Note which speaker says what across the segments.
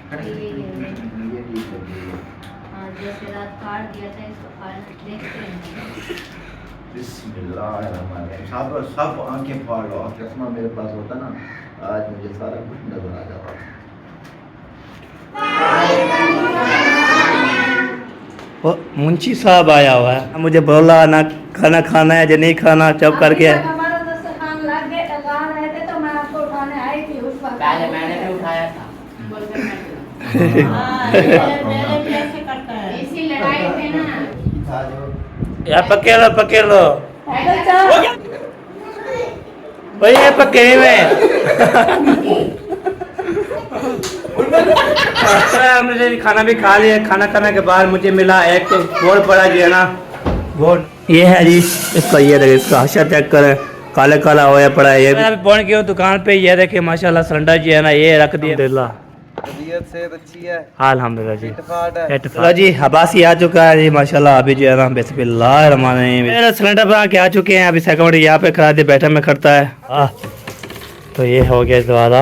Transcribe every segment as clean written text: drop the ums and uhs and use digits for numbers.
Speaker 1: ये ठीक है।
Speaker 2: हाँ, जैसे रात काट दिया था इसको देखते हैं।
Speaker 1: बिस्मिल्लाहिर्रहमानिर्रहीम। सब आंखें फाड़ लो। चश्मा मेरे पास होता ना, आज मुझे सारा कुछ नजर आ जाता।
Speaker 3: वो मुंशी साहब आया हुआ है, मुझे बोला ना खाना खाना है या नहीं खाना, चुप कर गया।
Speaker 2: हमारा दस्तरखान लगा रहे थे तो मैं आपको उठाने आई थी उस वक्त।
Speaker 4: पहले मैंने भी उठाया था।
Speaker 2: इसी लड़ाई में ना
Speaker 3: यार पकड़ लो भाई, ये पक्के में हमने खाना भी खा लिया। खाना खाने के बाद मुझे मिला एक बोर्ड पड़ा जी है ना, बोर्ड ये है जी। इसका ये देखिए, इसका हशर चेक करें, काला काला होया पड़ा है। ये भी पहुंच गया दुकान पे। ये देखिए माशाल्लाह सिलेंडर जी है ना, ये रख दिया।
Speaker 5: तबीयत सेहत अच्छी है
Speaker 3: अल्हम्दुलिल्लाह जी।
Speaker 5: फिट-फाट है।
Speaker 3: चलो जी, हबासी आ चुका है जी माशाल्लाह। अभी जो है ना बिस्मिल्लाहिर्रहमानिर्रहीम मेरा सिलेंडर बना के आ चुके हैं। अभी सेकंड यहाँ पे खड़ा दे बैठा में करता है। तो ये हो गया द्वारा।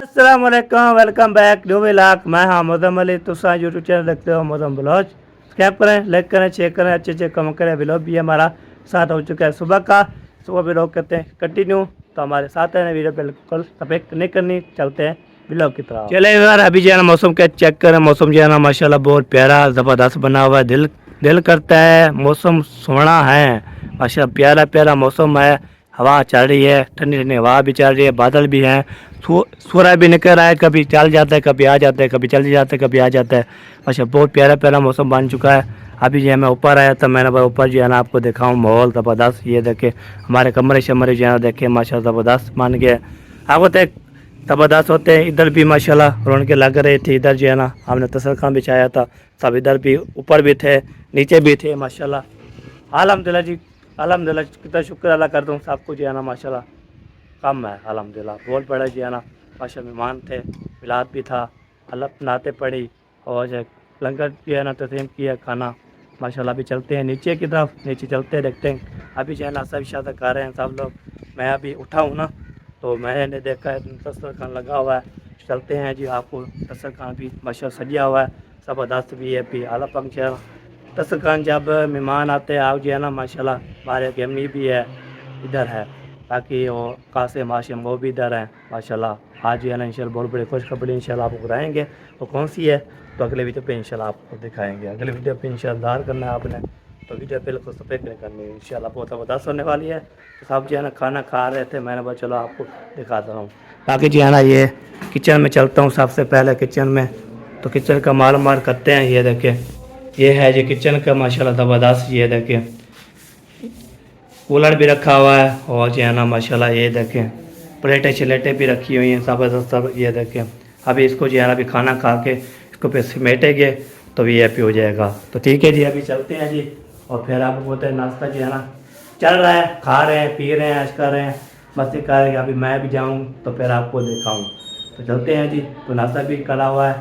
Speaker 3: अस्सलाम वालेकुम, वेलकम बैक न्यू व्लॉग। मैं हाँ मोहम्मद अली। तुसा यूट्यूब चैनल देखते हो मोहम्मद ब्लॉग। सब्सक्राइब करें, लाइक करें, शेयर करें, अच्छे कमेंट करें। व्लॉग भी हमारा साथ हो चुका है सुबह का। सुबह व्लॉग करते हैं कंटिन्यू, तो हमारे साथ है। वीडियो बिल्कुल सब्सक्राइब नहीं करनी, चलते हैं व्लॉग की तरफ। चले यार, अभी जो है ना मौसम का चेक करें। मौसम जो है ना माशाल्लाह बहुत प्यारा ज़बरदस्त बना हुआ है। दिल करता है, मौसम सोहना है माशाल्लाह, प्यारा प्यारा मौसम है। हवा चल रही है, ठंडी ठंडी हवा भी चल रही है, बादल भी हैं, सूरज भी निकल रहा है, कभी चल जाता है, कभी आ जाता है, कभी चल जाता है, कभी आ जाता है। अच्छा बहुत प्यारा प्यारा मौसम बन चुका है। अभी जो है मैं ऊपर आया था, मैंने ऊपर जो है ना आपको दिखाऊँ माहौल ज़बरदस्त। ये देखे हमारे कमरे शमरे जो है देखे माशाल्लाह ज़बरदस्त बन गया। आपको तो ज़बरदस्त होते हैं। इधर भी माशाल्लाह रौनकें लग रही थी। इधर जो है ना हमने तसरखान बिछाया था, सब इधर भी ऊपर भी थे नीचे भी थे माशाल्लाह। अल्हम्दुलिल्लाह जी, अल्हम्दुलिल्लाह कितना शुक्र अल्लाह कर दूँ। सबको जो है ना माशाल्लाह कम है अल्हम्दुलिल्लाह। बहुत बड़ा जो है ना माशाल्लाह मेहमान थे, मिलाद भी था, अल्लाह नाते पड़ी और जो लंगर जो है ना तस्लीम किया खाना माशाल्लाह। अभी चलते हैं नीचे की तरफ, नीचे चलते हैं देखते हैं। अभी जो है ना सब शादा कर रहे हैं सब लोग। मैं अभी उठा हूँ ना, तो मैंने देखा है दस्तरखान लगा हुआ है। चलते हैं जी, आपको दस्तरखान भी माशाल्लाह सजा हुआ है, ज़बरदस्त भी है। भी आला फंक्शन दस्तरखान जब मेहमान आते हैं आप जो है ना माशाल्लाह। हमारे गमी भी है इधर है, बाकी वो कासिम हाशिम वो भी इधर हैं माशाल्लाह। आज जो है ना इंशाल्लाह बहुत बड़ी खुशखबरी इंशाल्लाह आपको कराएंगे। वो कौन सी है तो अगले वीडियो पे इंशाल्लाह आपको दिखाएंगे। अगले वीडियो पे इंशाल्लाह करना है आपने, तो वीडियो बिल्कुल सफेद नहीं करनी है इंशाल्लाह। बहुत ज़बरदस्त होने वाली है। तो सब जो है ना खाना खा रहे थे, मैंने बोला चलो आपको दिखाता हूँ। बाकी जो है ना ये किचन में चलता हूँ सबसे पहले किचन में। तो किचन का माल करते हैं। ये देखें, ये है जी किचन का माशाल्लाह ज़बरदस्त। ये देखें कूलर भी रखा हुआ है और जो है ना माशाल्लाह ये देखें प्लेटें शलेटें भी रखी हुई हैं ज़बरदस्त सब। ये देखें अभी इसको जो है ना अभी खाना खा के इसको पे समेटेंगे तो ये भी हो जाएगा। तो ठीक है जी, अभी चलते हैं जी। और फिर आपको बोलते हैं नाश्ता जो है ना चल रहा है, खा रहे हैं, पी रहे हैं, ऐश कर रहे हैं, मस्ती कर रहे हैं। अभी मैं भी जाऊँ तो फिर आपको दिखाऊँ। तो चलते हैं जी। तो नाश्ता भी करा हुआ है,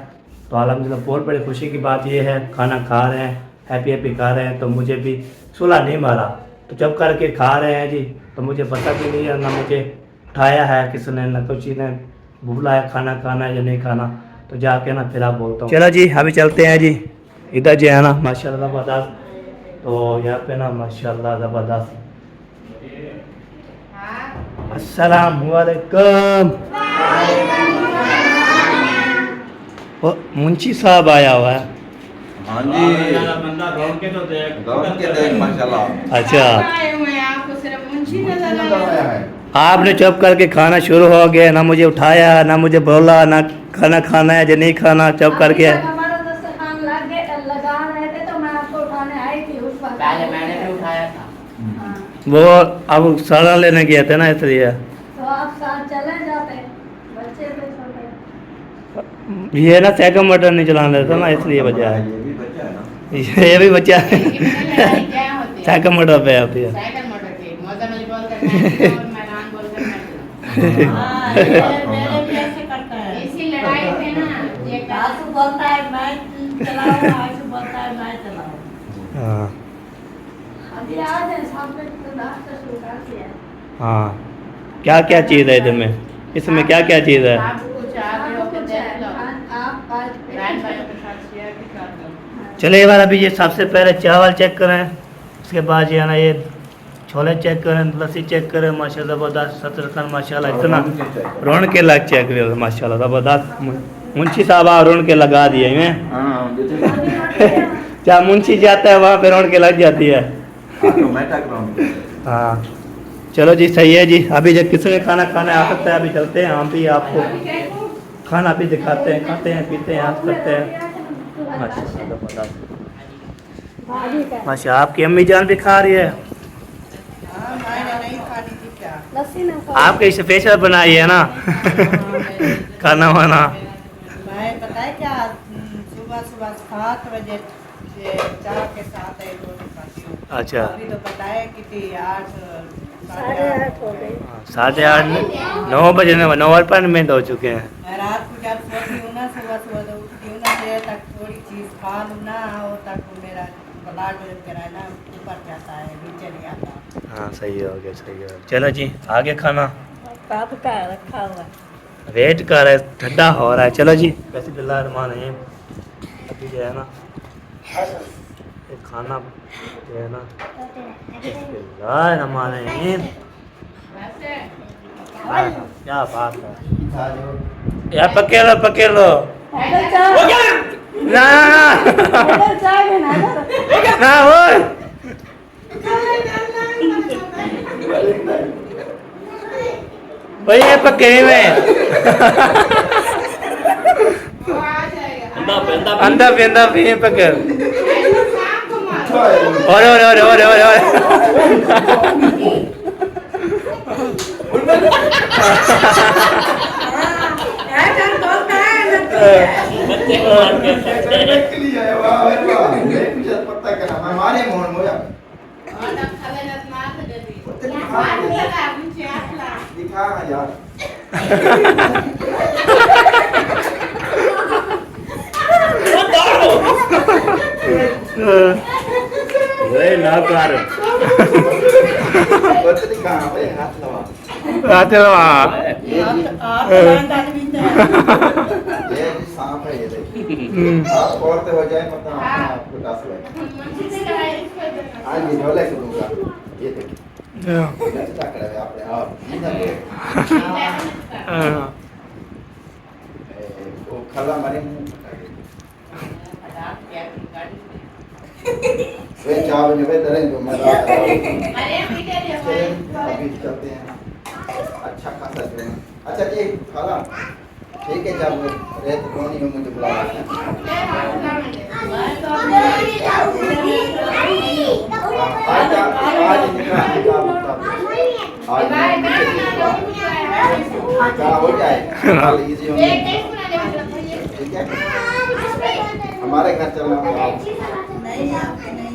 Speaker 3: तो अल्हम्दुलिल्लाह बहुत बड़ी खुशी की बात ये है, खाना खा रहे हैं, हैप्पी खा रहे हैं। तो मुझे भी सुला नहीं मारा, तो जब करके खा रहे हैं जी, तो मुझे पता भी नहीं है ना मुझे उठाया है किसने, ना किसी ने बुलाया खाना खाना है या नहीं खाना। तो जाके ना फिर आप बोलता हूँ। चलो जी अभी चलते हैं जी। इधर जो है ना माशाल्लाह ज़बरदस्त, तो यहाँ पे ना माशाल्लाह ज़बरदस्त। अस्सलाम वालेकुम। वो मुंशी साहब आया हुआ है।
Speaker 1: हाँ जी, गौरव के देख माशाल्लाह।
Speaker 3: अच्छा
Speaker 2: आपको सिर्फ मुंशी नजर आया है।
Speaker 3: आपने चुप करके खाना शुरू हो गया, ना मुझे उठाया, ना मुझे बोला ना खाना खाना है या नहीं खाना, चुप करके।
Speaker 2: हमारा दस्तरखान लगा रहे थे तो मैं आपको उठाने आई थी उस वक्त।
Speaker 4: पहले मैंने भी उठाया था।
Speaker 3: वो अब साड़ा लेने गए थे ना इसलिए।
Speaker 2: तो आप साथ चले जाते, बच्चे थे छोटे।
Speaker 3: ये ना साइकिल मोटर नहीं चलाने देता ना, इसलिए वजह है।
Speaker 1: ये भी बच्चा है ना।
Speaker 3: ये भी बच्चा है,
Speaker 4: क्या होती है?
Speaker 3: साइकिल मोटर पे आती है।
Speaker 4: साइकिल मोटर की मौसम अली बोलकर मैं और मैदान बोलकर मैं।
Speaker 2: हाँ, मेरे भी ऐसे करता है। इसी लड़ाई में ना ये आंसू बोलता है मैं चलाऊं, आंसू बोलता है मैं चलाऊं।
Speaker 3: हाँ
Speaker 2: अभी आज है सामने तो नाश्ता शुरू कर दिया।
Speaker 3: हाँ, क्या क्या चीज़ है इधर में? इसमें क्या क्या चीज़ है?
Speaker 4: आपको चाह रहे हो तो देख लो। बहन भाइयों के साथ शेयर भी कर लो।
Speaker 3: चलिए एक बार अभी ये सबसे पहले चावल चेक करें, उसके बाद ये ना ये छोले चेक करें, लस्सी चेक करें। माशाल्लाह ज़बरदस्त सतरखान माशाल्लाह इतना रोन के लग चेक करें माशाल्लाह ज़बरदस्त। मुंशी साहब आप रोन के लगा दिए हैं।
Speaker 1: हाँ जैसे
Speaker 3: जहाँ मुंशी जाता है वहाँ पे रोन के लग जाती है।
Speaker 1: Automatic round.
Speaker 3: हाँ चलो जी सही है जी। अभी जब किसी खाना खाने आ सकता है, अभी चलते हैं हम भी आपको खाना भी दिखाते हैं, खाते हैं पीते हैं याद करते हैं। माशा आपकी अम्मी जान भी खा रही है। आपके स्पेशल बनाई है ना खाना वाना।
Speaker 2: मैं पता है क्या सुबह सुबह 7 बजे चाय के साथ एक रोटी खाती हूँ।
Speaker 3: अच्छा
Speaker 2: अभी तो पता है कितनी 8
Speaker 6: साढ़े 8 हो गए।
Speaker 3: 8:30 9 बजे 9:05 हो चुके हैं।
Speaker 2: मैं रात को जब सोती हूँ ना, सुबह सुबह तो उठती हूँ ना, देर तक थोड़ी चीज़ खा लूँ ना, और तक मेरा ब्लड मेरा है ना ऊपर जाता है, नीचे नहीं आता।
Speaker 3: हाँ सही हो गया सही हो गया। चलो जी आगे खाना
Speaker 6: कब का रखा हुआ है?
Speaker 3: वेट कर रहे, ठंडा हो रहा है। चलो जी बिस्मिल्लाहिर्रहमानिर्रहीम। अभी जो है ना ये खाना जो है ना बिस्मिल्लाहिर्रहमानिर्रहीम। क्या बात है यार, पकड़ लो
Speaker 6: हैदर चाय
Speaker 3: ना
Speaker 6: हैदर चाय में ना
Speaker 3: ना हो वही है पक्के में
Speaker 4: वो आ जाएगा।
Speaker 3: अंदर पेंदा पे पकड़।
Speaker 4: शाम को मारो।
Speaker 3: और
Speaker 1: हमारे मोहन मोया
Speaker 4: और अब खले न मार दे दी। मार लगा नीचे आखला।
Speaker 1: दिखा यार।
Speaker 3: वही ना कर
Speaker 1: बत्ती कहाँ पे हाथ लगा।
Speaker 3: चलो
Speaker 2: आप डाल भी
Speaker 1: ये सांप है ये देखिए। आप औरतें हो जाए मतलब आपको टास लगे।
Speaker 4: मुंशी से कहा इसको देखो।
Speaker 1: आज ये ढोले से दूंगा ये देखिए। क्या कर रहे हैं आपने आप वो खला मारे मुंह वे चाव ने वे तरह तो मजा
Speaker 4: अरे मीठे ले
Speaker 1: अभी चलते हैं अच्छा खासा जो है। अच्छा जी खाला ठीक है जब रेत कोनी में मुझे बुला रहे हैं। आज निकाल क्या हो जाए इजी हो ठीक है। हमारे घर चलना
Speaker 2: नहीं आते नहीं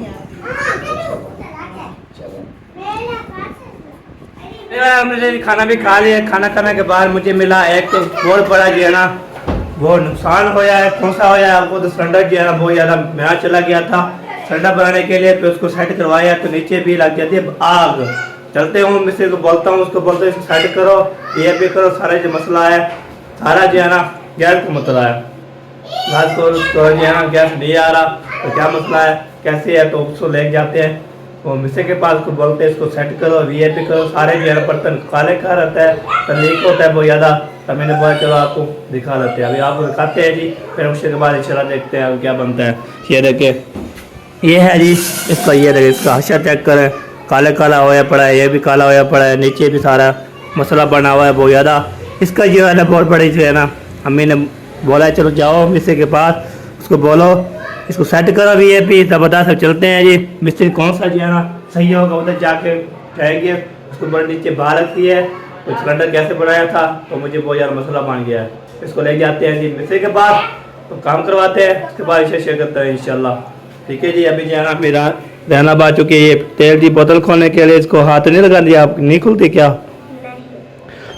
Speaker 3: यार मुझे खाना भी खा लिया। खाना खाने के बाद मुझे मिला एक तो बहुत बड़ा जो है ना वो नुकसान होया है। कौन सा होया है आपको? तो सिलेंडर जो है ना बहुत ज़्यादा महंगा चला गया था सिलेंडर बनाने के लिए। तो उसको सेट करवाया तो नीचे भी लग जाती है आग। चलते हूँ मिस्त्री को बोलता हूँ, उसको बोलते हैं इसको सेट करो ये भी करो। सारा जो मसला है सारा जो है ना गैस का मसला है। गैस को जो है ना गैस नहीं आ रहा तो क्या मसला है कैसे है। तो उसको ले जाते हैं वो मिस्त्री के पास, को बोलते हैं इसको सेट करो वीआईपी करो। सारे जो है बर्तन काले का रहता है तो लीक होता है बहुत ज़्यादा। तब मैंने बोला चलो आपको दिखा लेते हैं। अभी आपको दिखाते हैं जी, फिर उसके बाद इंशाल्लाह देखते हैं अब क्या बनता है। ये देखिए ये है जी इसका, ये देखिए इसका हशा चेक करें काला काला होया पड़ा है, ये भी काला होया पड़ा है, नीचे भी सारा मसला बना हुआ है बहुत ज़्यादा। इसका जो है ना बहुत बड़ी जो है ना अम्मी ने बोला चलो जाओ मिस्त्री के पास, उसको बोलो इसको सेट करो वीआईपी। तब बता सब चलते हैं जी। मिस्त्री कौन सा जो है ना सही होगा उधर जाके जाएंगे। उसको बड़े नीचे बाहर रखती है तो सिलेंडर कैसे बनाया था तो मुझे बहुत ज़्यादा मसला बन गया है। इसको ले जाते हैं जी मिस्त्री के पास तो काम करवाते हैं, उसके बाद इसे शेयर करते हैं इंशाल्लाह। ठीक है जी। अभी जो है ना मेरा रहना बात चुकी है। ये तेल की बोतल खोलने के लिए इसको हाथ नहीं लगा दिया, आप नहीं खुलती क्या?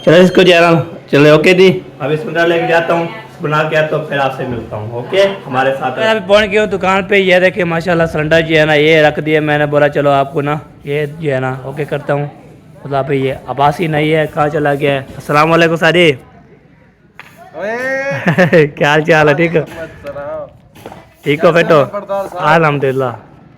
Speaker 3: चलो इसको जो है ना चले ओके जी। अभी सिलेंडर लेके जाता हूँ बना के तो फिर आपसे मिलता हूँ ओके हमारे साथ। मैं अभी पहुँच गया हूँ दुकान पे। ये देखिए माशाल्लाह सिलेंडर जो है ना ये रख दिया। मैंने बोला चलो आपको ना ये जो है ना ओके करता हूँ। मतलब अभी ये अब्बासी नहीं है, कहाँ चला गया है। अस्सलाम वालेकुम सादी।
Speaker 5: ओए
Speaker 3: क्या हाल चाल है, ठीक हो? ठीक हो बेटो? अल्हम्दुलिल्लाह,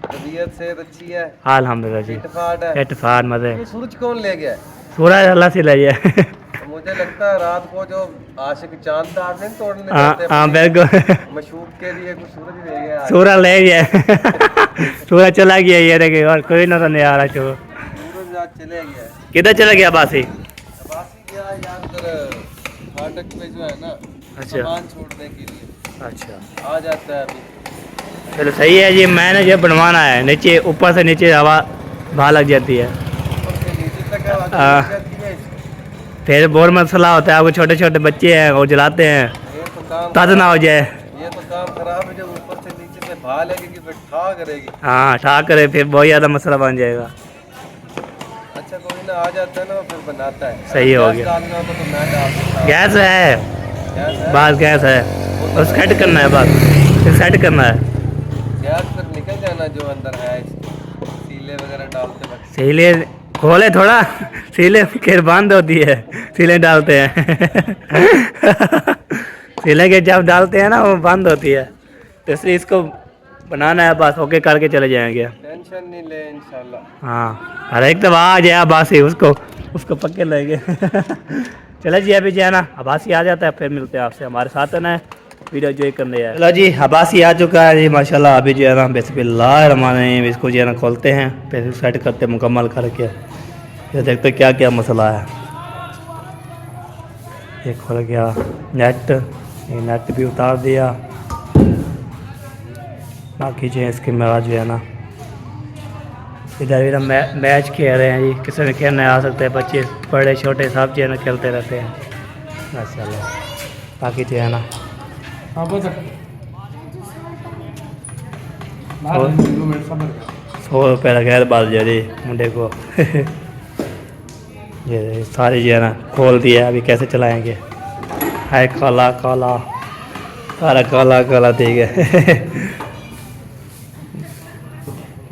Speaker 5: तबीयत सेहत अच्छी है,
Speaker 3: अल्हम्दुलिल्लाह जी।
Speaker 5: फिटफाट है।
Speaker 3: इत्तेफाक मजे।
Speaker 5: ये सूरज कौन ले गया?
Speaker 3: सूरज अल्लाह से ले गया।
Speaker 5: तो मुझे लगता है रात को जो आशिक चांद तार से तोड़ने
Speaker 3: हाँ
Speaker 5: जाते
Speaker 3: हाँ
Speaker 5: अपनी
Speaker 3: बिल्कुल।
Speaker 5: मशूक के लिए कुछ सूरज ले गया आज।
Speaker 3: सूरज ले गया। सूरज चला गया ये देखिए, और कोई नजर नहीं आ रहा। जो
Speaker 5: सूरज आज चले गया।
Speaker 3: किधर चला गया अब्बासी?
Speaker 5: अब्बासी गया यार उधर फाटक पे जो है ना,
Speaker 3: अच्छा।
Speaker 5: सामान छोड़ने के लिए
Speaker 3: अच्छा
Speaker 5: आ जाता है अभी।
Speaker 3: चलो सही है जी। मैंने जो बनवाना है नीचे, ऊपर से नीचे हवा बाहर लग जाती है,
Speaker 5: ऊपर से नीचे तक आवाज़
Speaker 3: हाँ।
Speaker 5: लग जाती है इसको।
Speaker 3: फिर बहुत मसला होता है। आपको छोटे छोटे बच्चे हैं वो जलाते हैं,
Speaker 5: ये तो काम
Speaker 3: तद ना हो जाए।
Speaker 5: ये तो काम खराब है, जब ऊपर से नीचे से भा लगेगी फिर ठा करेगी।
Speaker 3: हाँ ठा करे फिर बहुत ज़्यादा मसला बन जाएगा।
Speaker 5: अच्छा कोई ना आ जाता है ना फिर बनाता है।
Speaker 3: सही हो
Speaker 5: गैस
Speaker 3: गया।
Speaker 5: डालना होता तो मैं डाल देता हूँ।
Speaker 3: गैस है,
Speaker 5: गैस है?
Speaker 3: बस गैस है, बस सेट करना है, बस फिर सेट करना है।
Speaker 5: गैस फिर निकल जाना जो अंदर है इसके। सीले वगैरह डालते वक्त।
Speaker 3: सीले खोले थोड़ा, सीले फिर बंद होती है, सीले डालते हैं। सीले के जब डालते हैं ना वो बंद होती है, तो इसलिए इसको बनाना है, बस ओके करके चले जाएंगे।
Speaker 5: टेंशन नहीं ले इंशाल्लाह।
Speaker 3: हाँ अरे एक दम आ जाए अब्बासी, उसको पक्के लेंगे। चलो जी अभी जो है ना अब्बासी आ जाता है, फिर मिलते हैं आपसे। हमारे साथ है ना वीडियो जो करने है। चलो जी अब्बासी आ चुका है जी माशाल्लाह। अभी जो है ना बिस्मिल्लाहिर्रहमानिर्रहीम इसको जो है ना खोलते हैं, फिर सेट करते मुकम्मल करके, ये देखते क्या क्या मसला है। ये खोल गया नेट, ये नेट भी उतार दिया। बाकी जो है इसके मेरा जो है ना इधर भी मैच खेल रहे हैं जी, किसी में खेलने आ सकते हैं बच्चे, बड़े छोटे सब जो है ना खेलते रहते हैं माशाल्लाह। बाकी जो है ना ₹100 गैर बाल जी मुंडे को। ये सारी जो है ना खोल दिया, अभी कैसे चलाएंगे। है काला काला, सारा काला काला, ठीक है।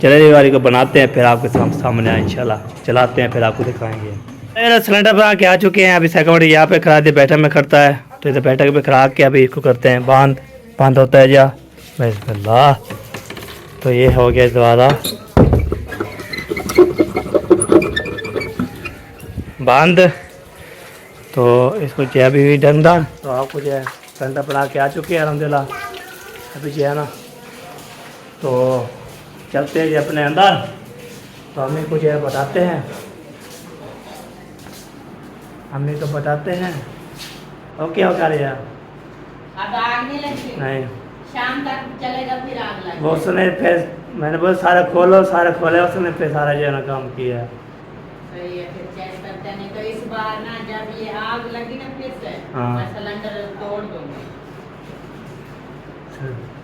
Speaker 3: चले दीवारी को बनाते हैं, फिर आपके सामने आए इंशाल्लाह, चलाते हैं फिर आपको दिखाएंगे। सिलेंडर पर आके आ चुके हैं। अभी सेकंड यहाँ पे खड़ा दे बैठक में खड़ता है, तो इधर बैठक पे खड़ा के अभी इसको करते हैं बांध होता है जा बिस्मिल्लाह। तो ये हो गया द्वारा बांध। तो इसको जो है अभी डंडा, तो आपको जो है सिलेंडर पर आके आ चुके हैं अल्हम्दुलिल्लाह। अभी जो है ना तो चलते हैं जी अपने अंदर, तो हमें कुछ है बताते हैं, हमें तो बताते हैं। ओके हो क्या रहा
Speaker 2: अब आग नहीं लगती,
Speaker 3: नहीं
Speaker 2: शाम तक चलेगा फिर आग लगेगी।
Speaker 3: वो उसने फिर मैंने बोला सारा खोलो, सारा खोले, उसने फिर सारा जो है ना काम किया।
Speaker 2: सही है, फिर चेक करते नहीं तो इस बार ना जब ये आग लगी ना फिर से
Speaker 3: हाँ।
Speaker 2: मैं सिलेंडर तोड़ दूंगी,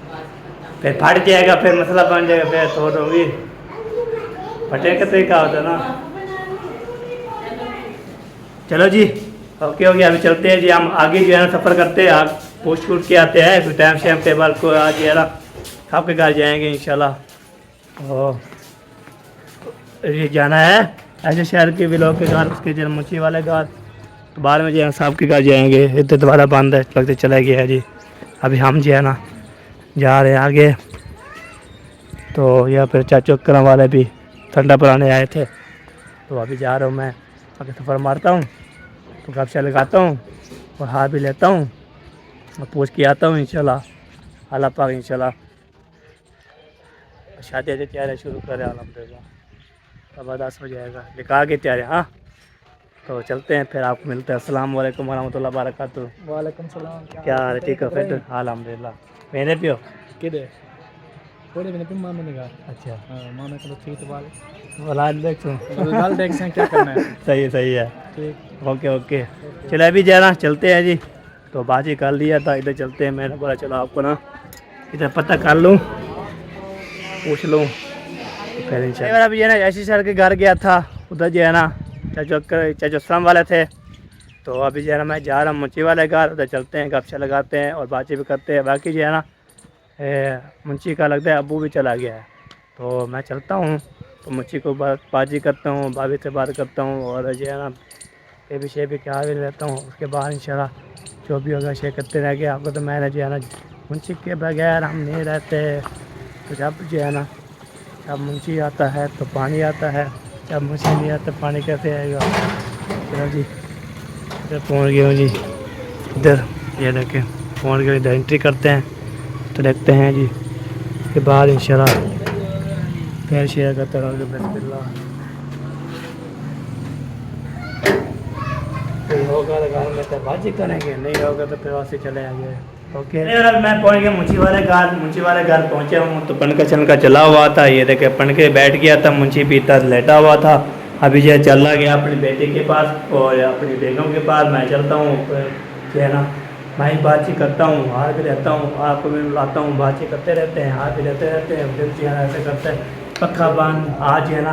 Speaker 2: बस खत्म।
Speaker 3: फिर फट जाएगा, फिर मसला बन जाएगा, फिर तोड़ दूँगी। फटे का तरीका होता है ना। चलो जी ओके हो गया, अभी चलते हैं जी। हम आगे जो है ना सफ़र करते हैं, आग पोस्ट कूट के आते हैं, फिर टाइम शैम टेबल को आज जो है ना आपके घर जाएंगे इंशाल्लाह। और ये जाना है ऐसे शहर के बिलों के घर, उसके जो मुंशी वाले घर, तो बाद में जो है साहब के घर जाएंगे। इधर दोबारा बंद है, लगते चला गया है जी। अभी हम जो है ना जा रहे हैं आगे। तो यहाँ पर चाचू करम वाले भी ठंडा पुराने आए थे, तो अभी जा रहा हूँ मैं। आगे सफ़र मारता हूँ, तो गपशा लगाता हूँ और हाथ भी लेता हूँ और पूछ के आता हूँ इंशाल्लाह। अल्लाह पाक इंशाल्लाह शादी की तैयारी शुरू करें अल्हम्दुलिल्लाह। ज़बरदस्त हो जाएगा, लिखा के तैयारी। हाँ तो चलते हैं, फिर आपको मिलते हैं। अस्सलाम वालेकुम वरहमतुल्लाह वबरकातुहू।
Speaker 7: वालेकुम सलाम।
Speaker 3: क्या हाल है, ठीक हो? फिर अल्हम्दुलिल्लाह। मैंने पियो
Speaker 7: किधर थोड़े मैंने पिम्मा मैंने कहा
Speaker 3: अच्छा
Speaker 7: हां मामा को ठीक बाल
Speaker 3: वाला देख सुन।
Speaker 7: बाल देख से क्या करना है।
Speaker 3: सही है,
Speaker 7: ठीक
Speaker 3: ओके ओके। चलो अभी जाना, चलते हैं जी। तो बाजी कर लिया था, इधर चलते हैं। मैंने बोला चलो आपको ना इधर पता कर लूँ, पूछ लूँ, तो फिर इंशाल्लाह। अभी जो है ना ऐसी सर के घर गया था, उधर जो है ना चाचू सलाम वाले थे। तो अभी जो है ना मैं जा रहा हूँ मुंशी वाले घर, उधर चलते हैं, गपशा लगाते हैं और बातचीत भी करते हैं। बाकी जो है ना मुंशी का लगता है अबू भी चला गया है, तो मैं चलता हूँ। तो तो मुंशी को बातचीत करता हूँ, भाभी से बात करता हूँ और जो है ना ये विषय भी क्या भी रहता हूँ। उसके बाद इंशाल्लाह जो भी होगा शेयर करते रह गए आपको। तो मैंने जो है ना मुंशी के बगैर हम नहीं रहते। तो जब जो है ना जब मुंशी आता है तो पानी आता है, जब मुंशी नहीं आता पानी कैसे आएगा। चलो जी इधर पहुँच गए हूँ जी, इधर ये देखें पहुँच गए, इधर एंट्री करते हैं तो देखते हैं जी। उसके बाद इंशाल्लाह फिर शेयर करते रहोगे। बिस्मिल्लाह होगा तो घर में तो बाजी करेंगे, नहीं होगा तो फिर वैसे चले आएंगे। ओके यार मैं पहुंच गया मुंशी वाले घर पहुंचे हूँ। तो पनका चनका चला हुआ था, ये देखे पनके बैठ गया था, मुंशी पीता लेटा हुआ था। अभी जो चला गया अपनी बेटे के पास और अपनी बेगम के पास। मैं चलता हूँ जो है ना मैं ही बातचीत करता हूँ, हार भी रहता हूँ, आपको भी बुलाता हूँ, बातचीत करते रहते हैं, हार भी रहते रहते हैं। दिल जो है ना ऐसे करते हैं पक्का बांध। आज जो है ना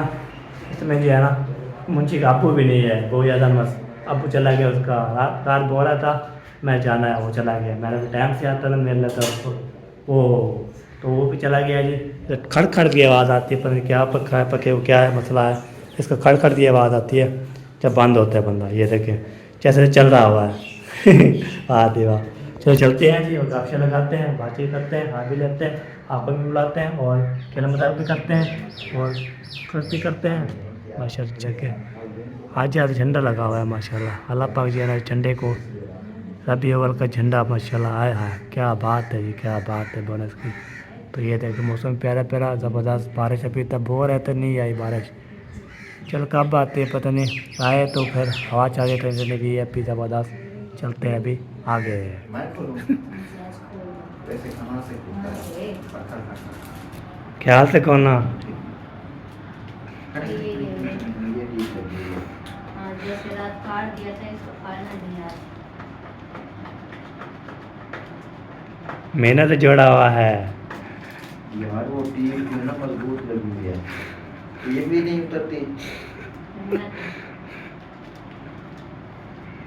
Speaker 3: इसमें जो है ना मुंशी का अबू भी नहीं है, बहुत ज़्यादा मस्त। अबू चला गया, उसका रात बोल रहा था मैं जाना है, वो चला गया। मैंने भी टाइम से आता था मिल रहा था उसको, वो भी चला गया जी। तो खड़खड़ की आवाज़ आती है, पता नहीं क्या पक्का है पके वो क्या है मसला है। इसका खड़खड़ की आवाज़ आती है जब बंद होता है बंदा। ये देखें जैसे चल रहा हुआ है वाह देवा। चलो चलते हैं जी और गपशप लगाते हैं, बातचीत करते हैं, हाथ भी लेते हैं, आपको भी बुलाते हैं और खेल मुताबिक भी करते हैं और खुशी करते हैं माशाल्लाह। जगह आज आज झंडा लगा हुआ है माशाल्लाह। अल्लाह पाक जी ने झंडे को रबी अव्वल का झंडा माशाल्लाह आया है। क्या बात है जी, क्या बात है बोनस की। तो ये देखो मौसम प्यारा प्यारा ज़बरदस्त। बारिश अभी तक बोर है तो नहीं आई बारिश। चलो कब आती है पता नहीं, आए तो फिर हवा चाहे तो ज़िंदगी है अभी ज़बरदस्त। चलते हैं अभी आगे।
Speaker 1: मैं खोलूं? वैसे कहाँ से खुलता है? पत्थर का।
Speaker 3: ख्याल से कौन ना
Speaker 1: ये ठीक है।
Speaker 4: हाँ जैसे रात फाड़ दिया था, इसको फाड़ना नहीं आता।
Speaker 3: मेहनत जोड़ा हुआ है।
Speaker 1: यार वो टीम क्यों ना मजबूत लगी हुई है, ये भी नहीं उतरती।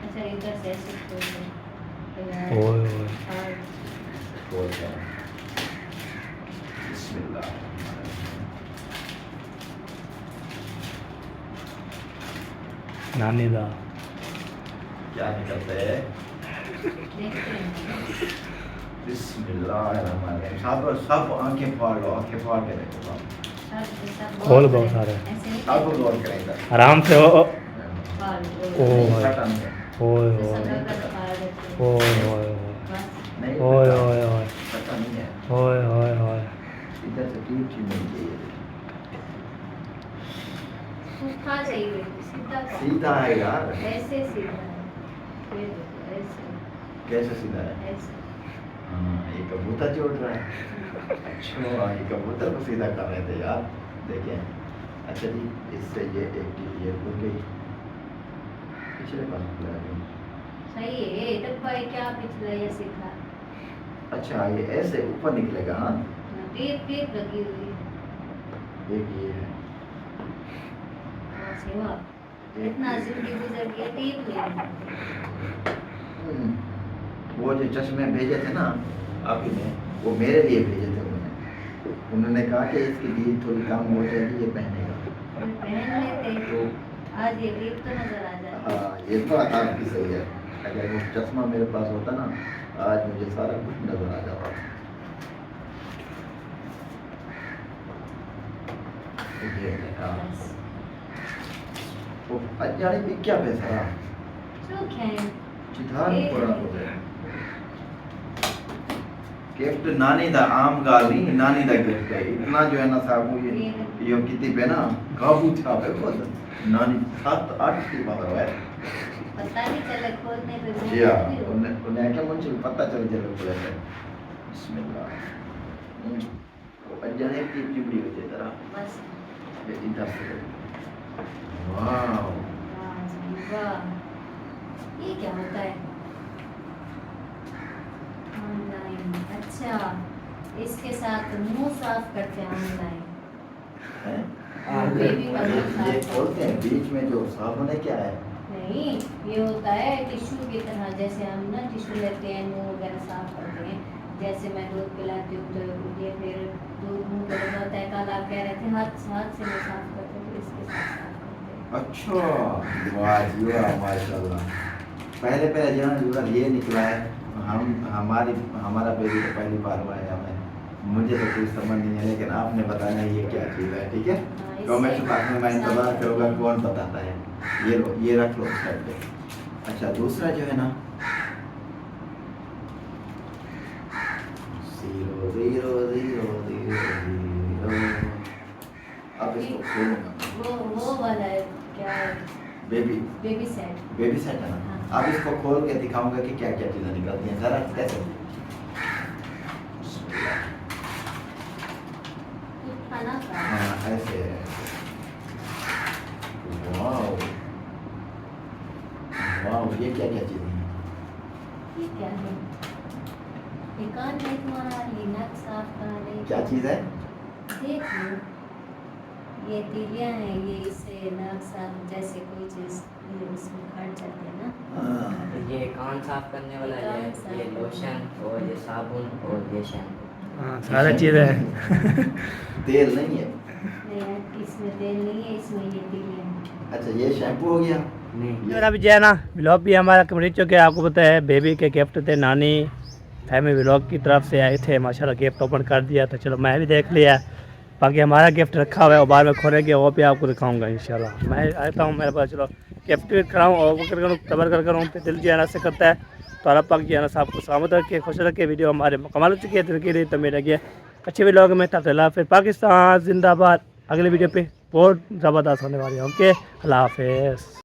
Speaker 4: अच्छा इधर से ऐसे खोल दो।
Speaker 3: ओए ओए
Speaker 1: बोल क्या? बिस्मिल्लाह।
Speaker 3: नानी दा
Speaker 1: क्या निकलता है?
Speaker 4: देखते हैं।
Speaker 1: बिस्मिल्लाहिर्रहमानिर्रहीम। सब आंखें फाड़ लो, आंखें फाड़ के देखो।
Speaker 3: खोल बहुत सारे।
Speaker 1: सब गौर करेंगे।
Speaker 3: आराम से हो।
Speaker 4: फाड़
Speaker 3: ओए ओए ओए ओए
Speaker 1: नहीं
Speaker 3: ओए ओए ओए
Speaker 1: पता नहीं है।
Speaker 3: ओए ओए ओए
Speaker 1: इधर से टीम नहीं चाहिए।
Speaker 4: सूखा चाहिए, सीधा कर।
Speaker 1: सीधा है यार।
Speaker 4: ऐसे सीधा है, ये देखो, ऐसे
Speaker 1: कैसे सीधा है?
Speaker 4: ऐसे।
Speaker 1: हाँ ये कबूतर जोड़ रहा है। अच्छा ये कबूतर को सीधा कर रहे थे यार, देखें। अच्छा जी इससे ये एक टीम ये खुल गई, पिछले पास खुला है।
Speaker 4: सही है, ये डब्बा है क्या पिछला या सीधा?
Speaker 1: अच्छा ये ऐसे ऊपर निकलेगा। हाँ
Speaker 4: टेप टेप लगी हुई है।
Speaker 1: एक ये है।
Speaker 4: हाँ, सेवा। इतना जिंदगी गुजर गया टेप ले।
Speaker 1: वो जो चश्मे भेजे थे ना आप ही ने, वो मेरे लिए भेजे थे उन्होंने कहा कि इसकी नींद थोड़ी कम हो जाएगी, ये पहनेगा।
Speaker 4: पहन लेते
Speaker 1: तो
Speaker 4: आज ये टेप तो नजर आ जाता।
Speaker 1: हाँ ये तो आपकी सही है। अगर वो चश्मा मेरे पास होता ना आज मुझे सारा कुछ नजर आ जाता। ये हाँ वो अजाने भी क्या पैसा
Speaker 4: जो क्या
Speaker 1: चिथार पड़ा हो गया। गिफ्ट नानी दा आम गाल नहीं, नानी दा गिफ्ट है। इतना जो है ना साहब ये कितनी पे ना काबू था पे बहुत नानी 7-8 की बात है।
Speaker 4: पता नहीं चला खोलने पे
Speaker 1: जी हाँ उन्हें क्या मुझे पता चल जरूर बोले थे। बिस्मिल्लाह वो अजाने की चिमड़ी होती है जरा
Speaker 4: बस।
Speaker 1: ये इधर से वाह
Speaker 4: वाह ये क्या होता है? ऑनलाइन। अच्छा इसके साथ मुंह साफ करते हैं ऑनलाइन। बेबी का मुंह साफ
Speaker 1: ये खोलते हैं बीच में जो साबुन है क्या है?
Speaker 4: नहीं ये होता है टिश्यू की तरह, जैसे हम ना टिश्यू लेते हैं मुंह वगैरह साफ करते हैं। जैसे मैं दूध पिलाती हूँ तो ये फिर दूध मुंह पे लगा होता है, कल आप कह रहे थे हाथ से मैं साफ करती इसके साथ साफ करते हैं।
Speaker 1: अच्छा वाह जी वाह माशाल्लाह। पहले पहले जो है ना ये निकला है, हमारा बेबी तो पहली बार हुआ है हमें, मुझे तो कुछ समझ नहीं है, लेकिन आपने बताना है ये क्या चीज़ है। ठीक है,
Speaker 4: हाँ,
Speaker 1: कमेंट बॉक्स में मैं
Speaker 4: इससे
Speaker 1: इंतजार
Speaker 4: साफ
Speaker 1: करूँगा
Speaker 4: करते
Speaker 1: कौन बताता है। ये लो, ये रख लो साइड पे। अच्छा दूसरा जो है ना 0 0 0 0 0, अब इसको खोलूंगा।
Speaker 4: वो वाला है, क्या है,
Speaker 1: baby
Speaker 4: baby set.
Speaker 1: Baby set है ना।
Speaker 4: हाँ।
Speaker 1: अब इसको खोल के दिखाऊंगा कि क्या क्या चीज़ें निकलती हैं। जरा कैसे
Speaker 4: खाना का
Speaker 1: हाँ ऐसे। वाओ वाओ, ये क्या क्या चीज़ें हैं?
Speaker 4: ये क्या है, ये कान है तुम्हारा, ये नाक साफ करने,
Speaker 1: क्या चीज़ है?
Speaker 4: देख लो, ये तीलियां हैं, ये इससे नाक साफ जैसे कोई चीज़ ये उसमें खट जाते हैं ना।
Speaker 1: हाँ,
Speaker 8: ये कान साफ करने वाला है, ये लोशन और ये साबुन और ये शैम्पू।
Speaker 3: हाँ सारी चीज़ें हैं।
Speaker 1: तेल नहीं है।
Speaker 4: नहीं यार, इसमें तेल नहीं है, इसमें ये तीलियां हैं।
Speaker 1: अच्छा ये शैम्पू हो गया।
Speaker 8: नहीं
Speaker 3: मेरा भी जो है ना व्लॉग भी हमारा कंप्लीट चुके हैं। आपको पता है बेबी के गिफ्ट थे, नानी फैमिली व्लॉग की तरफ से आए थे, माशाल्लाह गिफ्ट ओपन कर दिया। तो चलो मैं भी देख लिया, बाकी हमारा गिफ्ट रखा हुआ है और बाद में खोलेंगे, वो भी आपको दिखाऊंगा इंशाल्लाह। मैं आता हूँ, मेरे पास चलो गिफ्ट भी कराऊँ और वो करूँ तबर कर करूँ, फिर दिल जो है ना से करता है। तो अल्लाह पाक जो है ना सबको सलामत रखे, खुश रखे। वीडियो हमारे मुकम्मल हो चुकी है, दिल के लिए तो मेरे गया अच्छे व्लॉग में तब फिर पाकिस्तान जिंदाबाद। अगले वीडियो पे बहुत ज़बरदस्त होने वाली है। ओके, अल्लाह हाफिज़।